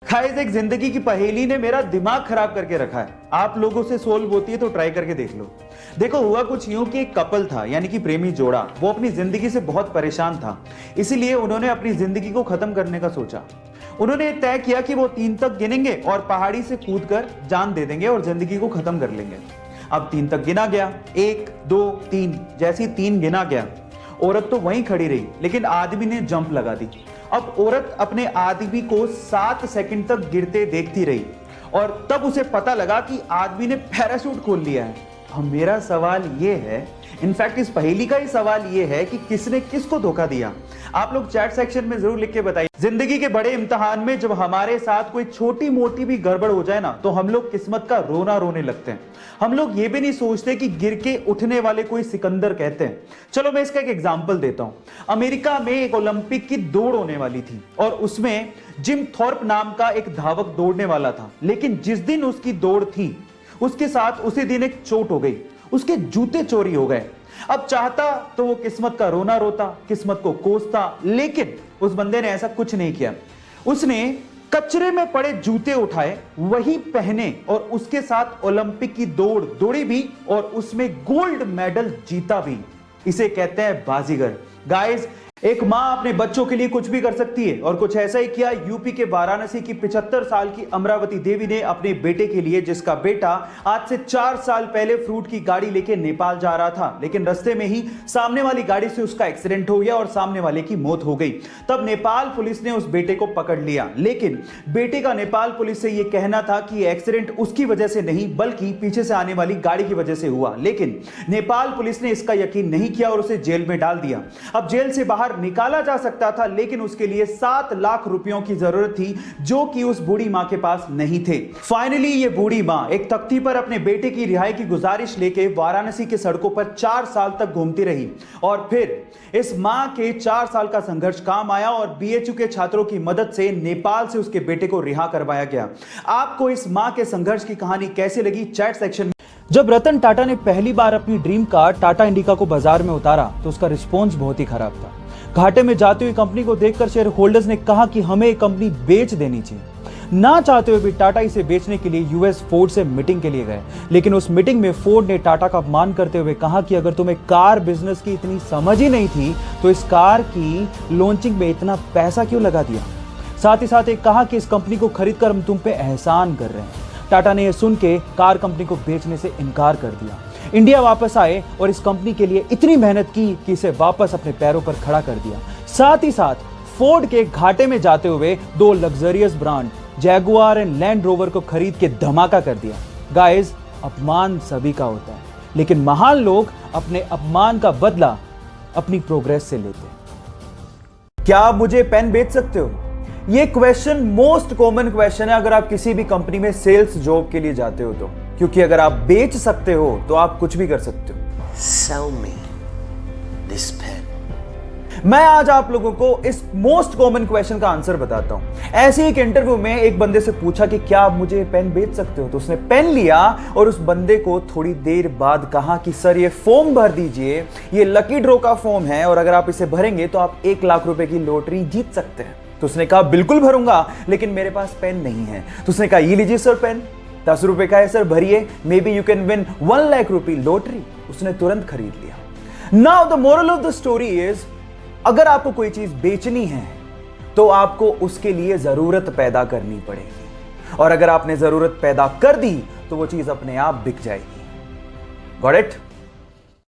Guys, एक जिंदगी की पहेली ने मेरा दिमाग खराब करके रखा है। आप लोगों से सोल्व होती है तो ट्राई करके देख लो। देखो, हुआ कुछ यूं कि एक कपल था, यानी कि प्रेमी जोड़ा। वो अपनी जिंदगी से बहुत परेशान था, इसीलिए उन्होंने अपनी जिंदगी को खत्म करने का सोचा। उन्होंने तय किया कि वो 3 तक गिनेंगे और पहाड़ी से कूदकर जान दे देंगे और जिंदगी को खत्म कर लेंगे। अब 3 तक गिना गया, 1 2 3। जैसे ही 3 गिना गया, औरत तो वहीं खड़ी रही, लेकिन आदमी ने जंप लगा दी। अब औरत अपने आदमी को 7 सेकंड तक गिरते देखती रही और तब उसे पता लगा कि आदमी ने पैराशूट खोल लिया है। अब मेरा सवाल यह है, इनफैक्ट इस पहेली का ही सवाल यह है कि किसने किसको धोखा दिया। आप लोग चैट सेक्शन में जरूर लिख के बताइए। जिंदगी के बड़े इम्तिहान में जब हमारे साथ कोई छोटी मोटी भी गड़बड़ हो जाए ना, तो हम लोग किस्मत का रोना रोने लगते हैं। हम लोग ये भी नहीं सोचते कि गिर के उठने वाले कोई सिकंदर कहते हैं। चलो मैं इसका एक एग्जांपल देता हूं। अमेरिका में एक ओलंपिक की दौड़ होने वाली थी और उसमें जिम थॉर्प नाम का एक धावक दौड़ने वाला था, लेकिन जिस दिन उसकी दौड़ थी उसके साथ उसी दिन एक चोट हो गई। उसके जूते चोरी हो गए। अब चाहता तो वो किस्मत का रोना रोता, किस्मत को कोसता, लेकिन उस बंदे ने ऐसा कुछ नहीं किया। उसने कचरे में पड़े जूते उठाए, वही पहने और उसके साथ ओलंपिक की दौड़ दौड़ी भी और उसमें गोल्ड मेडल जीता भी। इसे कहते हैं बाजीगर। गाइस, एक मां अपने बच्चों के लिए कुछ भी कर सकती है और कुछ ऐसा ही किया यूपी के वाराणसी की 75 साल की अमरावती देवी ने अपने बेटे के लिए, जिसका बेटा आज से 4 साल पहले फ्रूट की गाड़ी लेके नेपाल जा रहा था, लेकिन रास्ते में ही सामने वाली गाड़ी से उसका एक्सीडेंट हो गया और सामने वाले की मौत हो गई। तब नेपाल पुलिस ने उस बेटे को पकड़ लिया, लेकिन बेटे का नेपाल पुलिस से यह कहना था कि एक्सीडेंट उसकी वजह से नहीं बल्कि पीछे से आने वाली गाड़ी की वजह से हुआ। लेकिन नेपाल पुलिस ने इसका यकीन नहीं किया और उसे जेल में डाल दिया। अब जेल से बाहर निकाला जा सकता था, लेकिन उसके लिए 7 लाख रुपयों की जरूरत थी, जो कि उस बूढ़ी मां के पास नहीं थे। फाइनली ये बूढ़ी मां एक तख्ती पर अपने बेटे की रिहाई की गुजारिश लेके वाराणसी के सड़कों पर 4 साल तक घूमती रही और फिर इस मां के 4 साल का संघर्ष काम आया और बीएचयू के छात्रों की मदद से नेपाल से उसके बेटे को रिहा करवाया गया। आपको इस मां के संघर्ष की कहानी कैसी लगी, चैट सेक्शन में। जब रतन टाटा ने पहली बार अपनी ड्रीम कार टाटा इंडिका को बाजार में उतारा तो उसका रिस्पॉन्स बहुत ही खराब था। घाटे में जाती हुई कंपनी को देखकर शेयर होल्डर्स ने कहा कि हमें एक कंपनी बेच देनी चाहिए। ना चाहते हुए भी टाटा इसे बेचने के लिए यूएस फोर्ड से मीटिंग के लिए गए, लेकिन उस मीटिंग में फोर्ड ने टाटा का अपमान करते हुए कहा कि अगर तुम्हें कार बिजनेस की इतनी समझ ही नहीं थी तो इस कार की लॉन्चिंग में इतना पैसा क्यों लगा दिया। साथ ही साथ एक कहा कि इस कंपनी को खरीद कर हम तुम पे एहसान कर रहे हैं। टाटा ने यह सुन के कार कंपनी को बेचने से इनकार कर दिया। इंडिया वापस आए और इस कंपनी के लिए इतनी मेहनत की कि इसे वापस अपने पैरों पर खड़ा कर दिया। साथ ही साथ फोर्ड के घाटे में जाते हुए 2 luxurious brand Jaguar and land rover को खरीद के धमाका कर दिया। गाइस, अपमान सभी का होता है, लेकिन महान लोग अपने अपमान का बदला अपनी प्रोग्रेस से लेते हैं। क्या आप मुझे पेन बेच सकते हो? ये क्वेश्चन मोस्ट कॉमन क्वेश्चन है अगर आप किसी भी कंपनी में सेल्स जॉब के लिए जाते हो तो, क्योंकि अगर आप बेच सकते हो तो आप कुछ भी कर सकते हो। Sell me this pen. मैं आज आप लोगों को इस मोस्ट कॉमन क्वेश्चन का आंसर बताता हूं। ऐसे एक इंटरव्यू में एक बंदे से पूछा कि क्या आप मुझे पेन बेच सकते हो, तो उसने पेन लिया और उस बंदे को थोड़ी देर बाद कहा कि सर ये फॉर्म भर दीजिए, ये लकी ड्रॉ का फॉर्म है और अगर आप इसे भरेंगे तो आप 1 लाख रुपए की लॉटरी जीत सकते हैं। तो उसने कहा बिल्कुल भरूंगा, लेकिन मेरे पास पेन नहीं है। तो उसने कहा ये लीजिए सर पेन, 10 रुपए का है सर, भरिए, may be you can win 1 lakh रुपए लॉटरी। उसने तुरंत खरीद लिया। Now the moral of the story is, अगर आपको कोई चीज बेचनी है तो आपको उसके लिए जरूरत पैदा करनी पड़ेगी, और अगर आपने जरूरत पैदा कर दी तो वो चीज अपने आप बिक जाएगी। Got it?